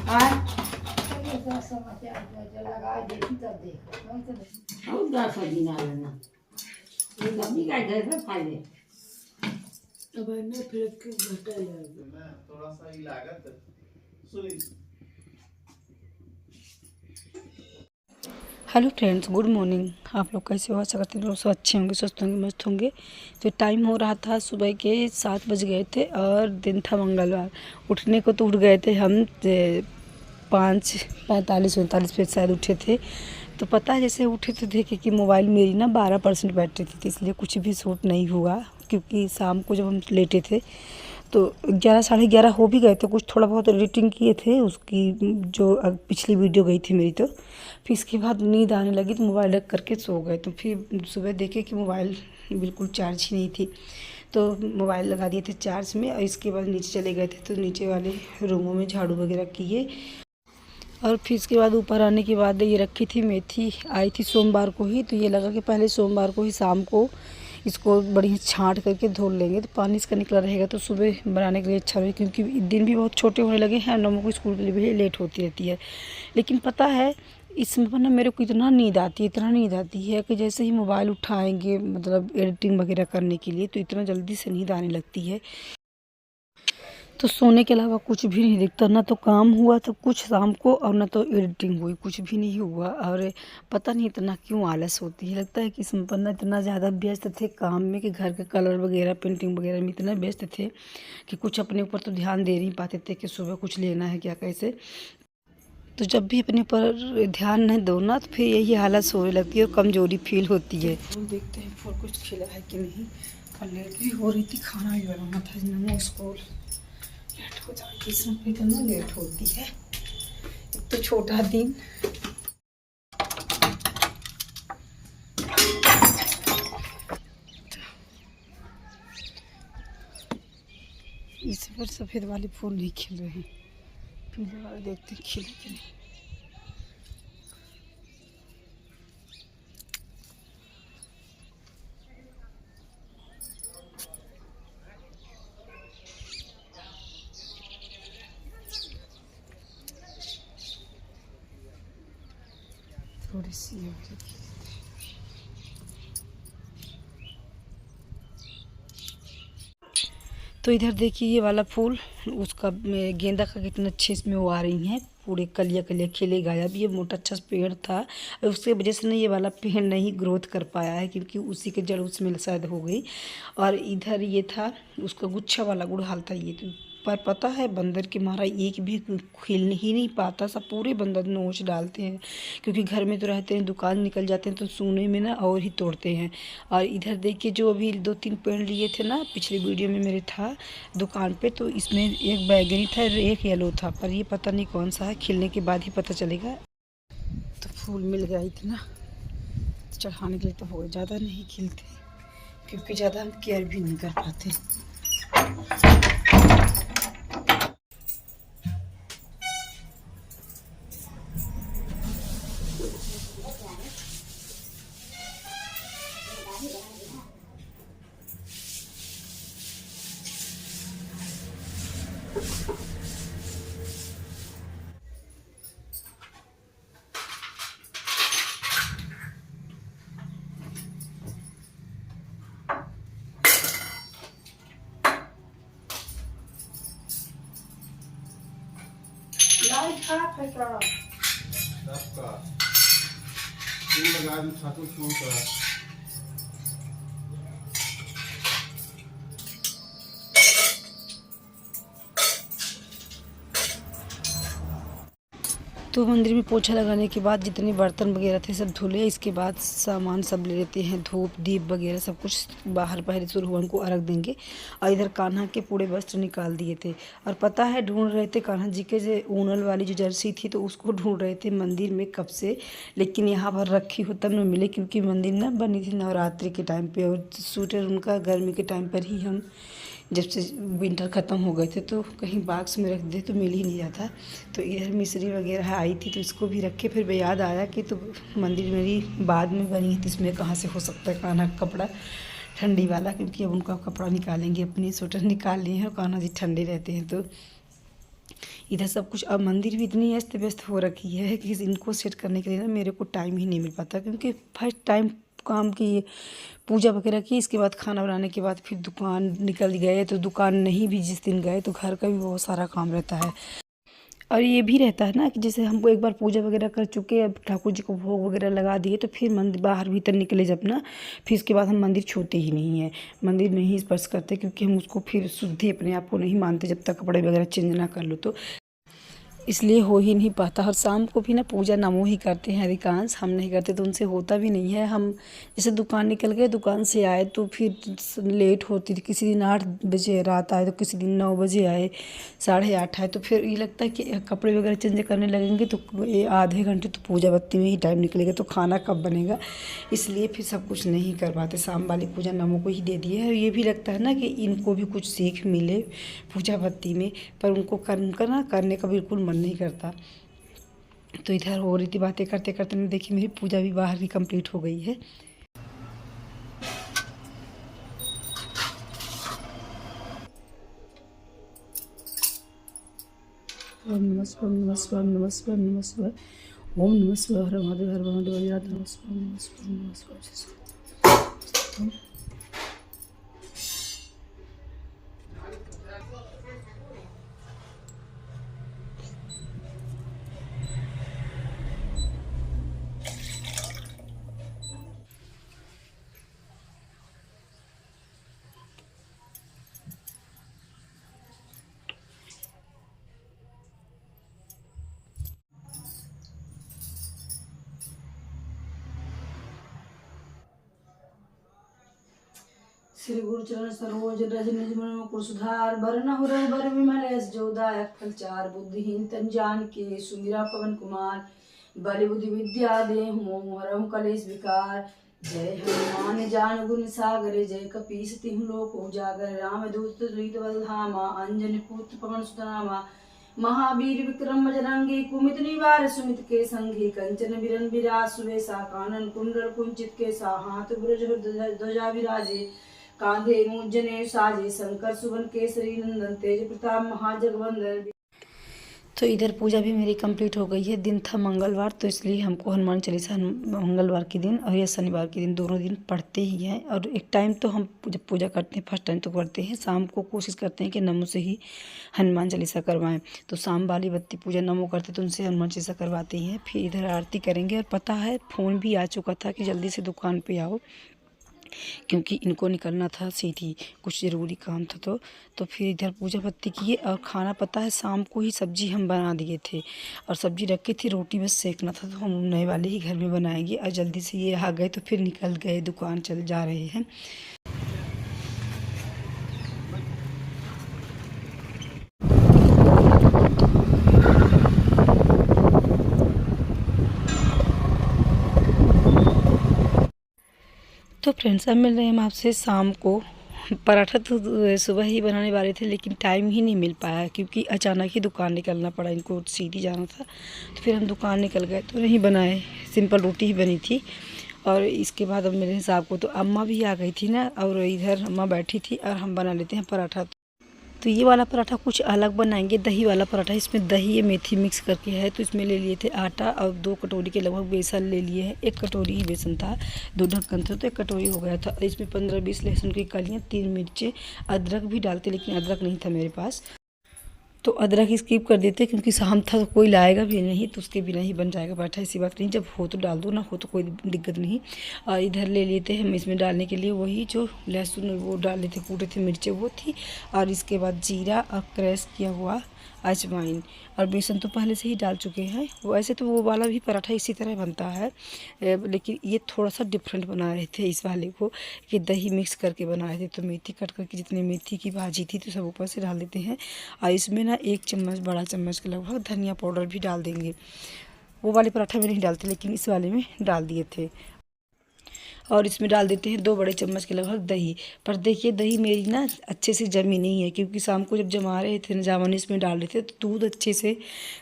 हाँ अब फिर घटा थोड़ा सा ही लागत सुई। Hello friends, good morning. आप लोग कैसे हो? आशा करते हैं लोग सब अच्छे होंगे, स्वस्थ होंगे, मस्त होंगे। तो टाइम हो रहा था सुबह के 7 बज गए थे और दिन था मंगलवार। उठने को तो उठ गए थे हम 5:45 पे शायद उठे थे। तो पता है जैसे उठे तो देखे कि मोबाइल मेरी ना 12% बैटरी थी, तो इसलिए कुछ भी शूट नहीं हुआ। क्योंकि शाम को जब हम लेटे थे तो 11 साढ़े 11 हो भी गए थे। कुछ थोड़ा बहुत एडिटिंग किए थे उसकी, जो पिछली वीडियो गई थी मेरी। तो फिर इसके बाद नींद आने लगी तो मोबाइल रख करके सो गए। तो फिर सुबह देखे कि मोबाइल बिल्कुल चार्ज ही नहीं थी, तो मोबाइल लगा दिए थे चार्ज में। और इसके बाद नीचे चले गए थे, तो नीचे वाले रूमों में झाड़ू वगैरह किए। और फिर इसके बाद ऊपर आने के बाद ये रखी थी मेथी, आई थी सोमवार को ही। तो ये लगा कि पहले सोमवार को ही शाम को इसको बढ़िया छांट करके धो लेंगे, तो पानी इसका निकला रहेगा तो सुबह बनाने के लिए अच्छा रहेगा। क्योंकि दिन भी बहुत छोटे होने लगे हैं, नमो को स्कूल के लिए भी लेट होती रहती है। लेकिन पता है इसमें ना मेरे को इतना नींद आती है, इतना नींद आती है कि जैसे ही मोबाइल उठाएंगे मतलब एडिटिंग वगैरह करने के लिए, तो इतना जल्दी से नींद आने लगती है। तो सोने के अलावा कुछ भी नहीं दिखता, ना तो काम हुआ तो कुछ शाम को, और ना तो एडिटिंग हुई, कुछ भी नहीं हुआ। और पता नहीं इतना क्यों आलस होती है। लगता है कि संपन्ना इतना ज़्यादा व्यस्त थे काम में कि घर के कलर वगैरह पेंटिंग वगैरह में इतना व्यस्त थे कि कुछ अपने ऊपर तो ध्यान दे नहीं पाते थे कि सुबह कुछ लेना है क्या कैसे। तो जब भी अपने ऊपर ध्यान नहीं दो ना, तो फिर यही हालत होने लगती है और कमज़ोरी फील होती है। देखते हैं फल कुछ खिला है कि नहीं। और लेट भी हो रही थी, खाना भी बनाना था नमो स्कूल लेट हो जाती, इसमें इतना लेट होती है। एक तो छोटा दिन, इस पर सफ़ेद वाले फूल नहीं खिल रहे हैं, पीले वाले देखते हैं खिले कि नहीं। थोड़ी सी तो इधर देखिए ये वाला फूल, उसका गेंदा का कितना अच्छे इसमें वो आ रही हैं, पूरे कलिया कलिया खिले गायब। ये मोटा अच्छा पेड़ था, उसके वजह से ना ये वाला पेड़ नहीं ग्रोथ कर पाया है, क्योंकि उसी के जड़ उसमें शायद हो गई। और इधर ये था उसका गुच्छा वाला गुड़हल था ये। तो पर पता है बंदर के मारा एक भी खिल ही नहीं पाता, सब पूरे बंदर नोच डालते हैं। क्योंकि घर में तो रहते हैं, दुकान निकल जाते हैं तो सोने में ना और ही तोड़ते हैं। और इधर देखिए जो अभी 2-3 पेड़ लिए थे ना, पिछली वीडियो में मेरे था दुकान पे, तो इसमें एक बैगनी था और एक येलो था, पर ये पता नहीं कौन सा है, खिलने के बाद ही पता चलेगा। तो फूल मिल गया इतना, चढ़ाने के लिए तो हो ज़्यादा नहीं खिलते, क्योंकि ज़्यादा हम केयर भी नहीं कर पाते। लगा दूं छातू फोन करा। तो मंदिर में पोछा लगाने के बाद जितने बर्तन वगैरह थे सब धुले। इसके बाद सामान सब ले लेते हैं, धूप दीप वगैरह सब कुछ बाहर पहले सूर्य को अर्घ देंगे। और इधर कान्हा के पूरे वस्त्र निकाल दिए थे। और पता है ढूंढ रहे थे कान्हा जी के जो ऊनल वाली जो जर्सी थी, तो उसको ढूंढ रहे थे मंदिर में कब से, लेकिन यहाँ पर रखी हो तब न मिले। क्योंकि मंदिर ना बनी थी नवरात्रि के टाइम पर, और स्वेटर उनका गर्मी के टाइम पर ही हम जब से विंटर ख़त्म हो गए थे तो कहीं बॉक्स में रख दे तो मिल ही नहीं रहा था। तो इधर मिस्री वगैरह आई थी तो इसको भी रखे। फिर याद आया कि तो मंदिर मेरी बाद में बनी है, तो इसमें कहाँ से हो सकता है कान्हा का कपड़ा ठंडी वाला। क्योंकि अब उनका कपड़ा निकालेंगे, अपनी स्वेटर निकाल लिए हैं और कान्हा जी ठंडे रहते हैं। तो इधर सब कुछ, अब मंदिर भी इतनी अस्त व्यस्त हो रखी है कि इनको सेट करने के लिए ना मेरे को टाइम ही नहीं मिल पाता, क्योंकि फर्स्ट टाइम काम की पूजा वगैरह की, इसके बाद खाना बनाने के बाद फिर दुकान निकल गए, तो दुकान नहीं भी जिस दिन गए तो घर का भी बहुत सारा काम रहता है। और ये भी रहता है ना कि जैसे हमको एक बार पूजा वगैरह कर चुके, अब ठाकुर जी को भोग वगैरह लगा दिए, तो फिर मंदिर बाहर भीतर निकले जब ना, फिर उसके बाद हम मंदिर छूते ही नहीं है, मंदिर नहीं स्पर्श करते, क्योंकि हम उसको फिर शुद्धि अपने आप को नहीं मानते जब तक कपड़े वगैरह चेंज ना कर लो, तो इसलिए हो ही नहीं पाता। और शाम को भी ना पूजा नमो ही करते हैं अधिकांश, हम नहीं करते, तो उनसे होता भी नहीं है। हम जैसे दुकान निकल गए, दुकान से आए तो फिर लेट होती थी, किसी दिन 8 बजे रात आए, तो किसी दिन 9 बजे आए, 8:30 आए, तो फिर ये लगता है कि कपड़े वगैरह चेंज करने लगेंगे तो ये आधे घंटे तो पूजा बत्ती में ही टाइम निकलेगा, तो खाना कब बनेगा, इसलिए फिर सब कुछ नहीं कर पाते। शाम वाली पूजा नमो को ही दे दिए है। ये भी लगता है ना कि इनको भी कुछ सीख मिले पूजा बत्ती में, पर उनको करने का बिल्कुल मन नहीं करता। तो इधर हो रही थी बातें करते करते मैं देखी मेरी पूजा भी बाहर की कंप्लीट हो गई है। ओम नमः शिवाय, नमः शिवाय, नमः शिवाय, नमः शिवाय। ओम नमः शिवाय, हर महादेव, हर महादेव, वज्रनाथ, नमः शिवाय, नमः शिवाय, नमः शिवाय। श्री गुरु चरण सरोज रज निज मन को सुधार, बरन हो बर विमल यस जोदायक फलचार, बुद्धिहीन तन जान के सुमिरा पवन कुमार, बलि बुद्धि विद्या दे मोहरम कलेश विकार। जय हनुमान जान गुण सागर, जय कपीस तिहु लोक उजागर, राम दूत द्रुत बलधामा, अंजनी पुत्र पवन सुतनामा, महावीर विक्रम बजरंगी, कुमित निवार सुमित के संगी, कंचन बिरन बिराज सुबेसा, कानन कुंडल कुंचित केसा, हाथ ब्रज ध्वजा विराजे, कांधे मुंजने साजे, शंकर सुवन केसरी नंदन, तेज प्रताप महाजगवंदन। तो इधर पूजा भी मेरी कंप्लीट हो गई है। दिन था मंगलवार, तो इसलिए हमको हनुमान चालीसा मंगलवार के दिन और या शनिवार के दिन दोनों दिन पढ़ते ही हैं। और एक टाइम तो हम जब पूजा करते हैं फर्स्ट टाइम तो पढ़ते हैं, शाम को कोशिश करते हैं कि नमो से ही हनुमान चालीसा करवाएं। तो शाम वाली बत्ती पूजा नमो करते तो उनसे हनुमान चालीसा करवाते हैं। फिर इधर आरती करेंगे। और पता है फ़ोन भी आ चुका था कि जल्दी से दुकान पर आओ, क्योंकि इनको निकलना था सीधी, कुछ ज़रूरी काम था। तो फिर इधर पूजा बत्ती किए। और खाना पता है शाम को ही सब्जी हम बना दिए थे, और सब्जी रखी थी, रोटी बस सेकना था, तो हम नए वाले ही घर में बनाएंगे। और जल्दी से ये आ गए तो फिर निकल गए, दुकान चल जा रहे हैं। तो फ्रेंड्स अब मिल रहे हैं हम आपसे शाम को। पराठा तो सुबह ही बनाने वाले थे, लेकिन टाइम ही नहीं मिल पाया, क्योंकि अचानक ही दुकान निकलना पड़ा, इनको सीधी जाना था। तो फिर हम दुकान निकल गए तो नहीं बनाए, सिंपल रोटी ही बनी थी। और इसके बाद अब मेरे हिसाब को तो अम्मा भी आ गई थी ना, और इधर अम्मा बैठी थी, और हम बना लेते हैं पराठा। तो ये वाला पराठा कुछ अलग बनाएंगे, दही वाला पराठा। इसमें दही या मेथी मिक्स करके है। तो इसमें ले लिए थे आटा, और 2 कटोरी के लगभग बेसन ले लिए हैं। 1 कटोरी ही बेसन था, 2 ढक्कन थे, तो 1 कटोरी हो गया था। इसमें 15-20 लहसुन की कलियाँ, 3 मिर्चें, अदरक भी डालते, लेकिन अदरक नहीं था मेरे पास, तो अदरक स्किप कर देते, क्योंकि शाम था तो कोई लाएगा भी नहीं, तो उसके बिना ही बन जाएगा पराठा। ऐसी बात नहीं, जब हो तो डाल दो, ना हो तो कोई दिक्कत नहीं। और इधर ले लेते हैं हम इसमें डालने के लिए वही जो लहसुन वो डाल लेते, कूटे थे मिर्चें वो थी। और इसके बाद जीरा और क्रश किया हुआ अजवाइन, और बेसन तो पहले से ही डाल चुके हैं। वैसे तो वो वाला भी पराठा इसी तरह बनता है, लेकिन ये थोड़ा सा डिफरेंट बना रहे थे इस वाले को, कि दही मिक्स करके बना रहे थे। तो मेथी कट करके, जितनी मेथी की भाजी थी तो सब ऊपर से डाल देते हैं। और इसमें ना 1 चम्मच, बड़ा चम्मच के लगभग धनिया पाउडर भी डाल देंगे। वो वाले पराठा में नहीं डालते, लेकिन इस वाले में डाल दिए थे। और इसमें डाल देते हैं 2 बड़े चम्मच के लगभग दही। पर देखिए दही मेरी ना अच्छे से जमी नहीं है, क्योंकि शाम को जब जमा रहे थे ना जामुन इसमें डाल रहे थे, तो दूध अच्छे से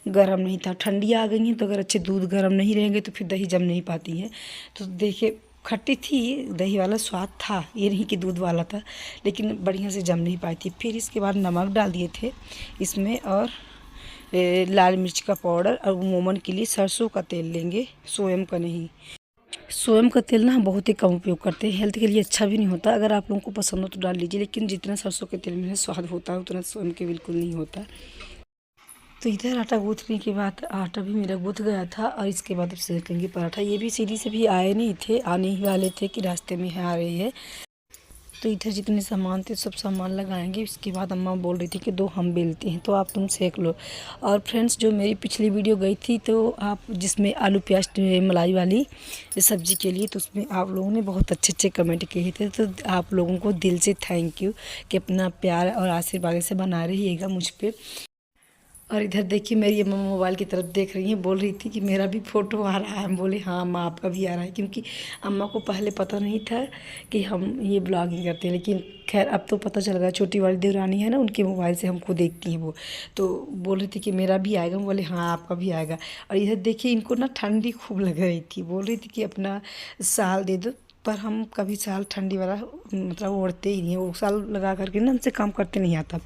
गर्म नहीं था। ठंडी आ गई हैं, तो अगर अच्छे दूध गर्म नहीं रहेंगे तो फिर दही जम नहीं पाती है। तो देखिए खट्टी थी, दही वाला स्वाद था, ये नहीं कि दूध वाला था, लेकिन बढ़िया से जम नहीं पाई थी। फिर इसके बाद नमक डाल दिए थे इसमें, और लाल मिर्च का पाउडर और मोमन के लिए सरसों का तेल लेंगे, सोयम का नहीं। सोयम का तेल ना हम बहुत ही कम उपयोग करते हैं, हेल्थ के लिए अच्छा भी नहीं होता। अगर आप लोगों को पसंद हो तो डाल लीजिए, लेकिन जितना सरसों के तेल में स्वाद होता है उतना सोयम के बिल्कुल नहीं होता। तो इधर आटा गूँथने के बाद आटा भी मेरा गूँथ गया था और इसके बाद अब सेकेंगे पराठा। ये भी सीढ़ी से भी आए नहीं थे, आने ही वाले थे कि रास्ते में आ रही है। तो इधर जितने सामान थे सब सामान लगाएंगे। इसके बाद अम्मा बोल रही थी कि दो हम बेलते हैं तो आप तुम सेक लो। और फ्रेंड्स, जो मेरी पिछली वीडियो गई थी तो आप जिसमें आलू प्याज मलाई वाली सब्ज़ी के लिए, तो उसमें आप लोगों ने बहुत अच्छे अच्छे कमेंट किए थे। तो आप लोगों को दिल से थैंक यू कि अपना प्यार और आशीर्वाद से बना रहिएगा मुझ पर। और इधर देखिए मेरी अम्मा मोबाइल की तरफ देख रही हैं, बोल रही थी कि मेरा भी फ़ोटो आ रहा है। हम बोले हाँ अम्मा आपका भी आ रहा है, क्योंकि अम्मा को पहले पता नहीं था कि हम ये ब्लॉगिंग करते हैं। लेकिन खैर अब तो पता चल गया, छोटी वाली देवरानी है ना, उनके मोबाइल से हमको देखती हैं वो। तो बोल रही थी कि मेरा भी आएगा। हम बोले हाँ आपका भी आएगा। और इधर देखिए इनको ना ठंडी खूब लग रही थी, बोल रही थी कि अपना शाल दे दो। पर हम कभी शाल ठंडी वाला मतलब ओढ़ते ही नहीं है, वो शाल लगा करके ना हमसे काम करते नहीं आता।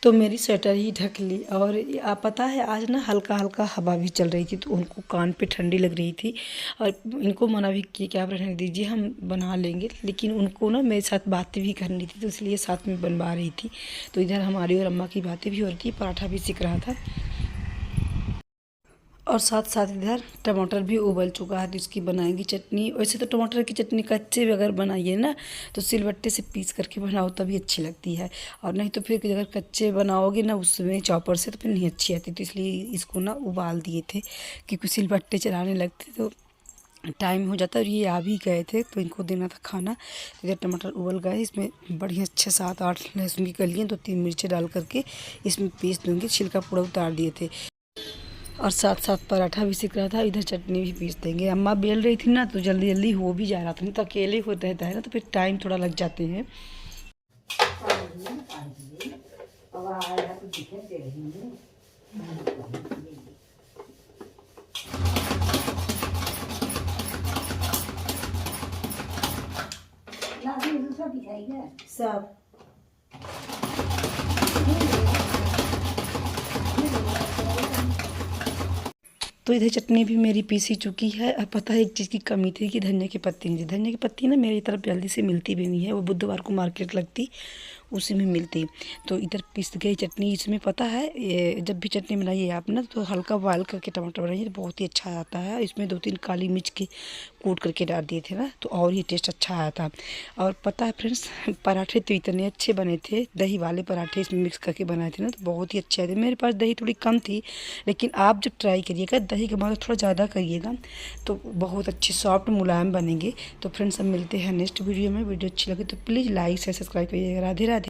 तो मेरी स्वेटर ही ढक ली। और आप पता है आज ना हल्का हल्का हवा भी चल रही थी, तो उनको कान पे ठंडी लग रही थी। और इनको मना भी किया कि आप रहने दीजिए हम बना लेंगे, लेकिन उनको ना मेरे साथ बातें भी करनी थी, तो इसलिए साथ में बनवा रही थी। तो इधर हमारी और अम्मा की बातें भी हो रही थी, पराठा भी सीख रहा था। और साथ साथ इधर टमाटर भी उबल चुका है, तो इसकी बनाएंगी चटनी। वैसे तो टमाटर की चटनी कच्चे अगर बनाइए ना तो सिलबट्टे से पीस करके बनाओ तभी अच्छी लगती है, और नहीं तो फिर अगर कच्चे बनाओगे ना उसमें चॉपर से तो फिर नहीं अच्छी आती। तो इसलिए इसको ना उबाल दिए थे, क्योंकि सिलबट्टे चलाने लगते तो टाइम हो जाता है। और ये आ भी गए थे तो इनको देना था खाना। इधर टमाटर उबल गए, इसमें बढ़िया 6-7-8 लहसुन की कलियाँ, 2-3 मिर्ची डाल करके इसमें पीस दूँगी। छिलका पूरा उतार दिए थे। और साथ साथ पराठा भी सीख रहा था, इधर चटनी भी पीस देंगे। अम्मा बेल रही थी ना तो जल्दी जल्दी हो भी जा रहा था, नहीं तो अकेले होता रहता है ना तो फिर टाइम थोड़ा लग जाते हैं। सब तो इधर चटनी भी मेरी पीसी चुकी है। अब पता है एक चीज़ की कमी थी कि धनिया की पत्ती नहीं थी। धनिया की पत्ती ना मेरी तरफ जल्दी से मिलती भी नहीं है, वो बुधवार को मार्केट लगती उसी में मिलती। तो इधर पिस गई चटनी। इसमें पता है ये जब भी चटनी बनाइए आप ना तो हल्का बॉयल करके टमाटर बनाइए तो बहुत ही अच्छा आता है। इसमें 2-3 काली मिर्च के कूट करके डाल दिए थे ना तो और ही टेस्ट अच्छा आया था। और पता है फ्रेंड्स, पराठे तो इतने अच्छे बने थे, दही वाले पराठे इसमें मिक्स करके बनाए थे ना तो बहुत ही अच्छे आए थे। मेरे पास दही थोड़ी कम थी, लेकिन आप जब ट्राई करिएगा दही का मात्रा थोड़ा ज़्यादा करिएगा तो बहुत अच्छे सॉफ्ट मुलायम बनेंगे। तो फ्रेंड्स हम मिलते हैं नेक्स्ट वीडियो में। वीडियो अच्छी लगे तो प्लीज़ लाइक शेयर सब्सक्राइब करिएगा। राधे राधे।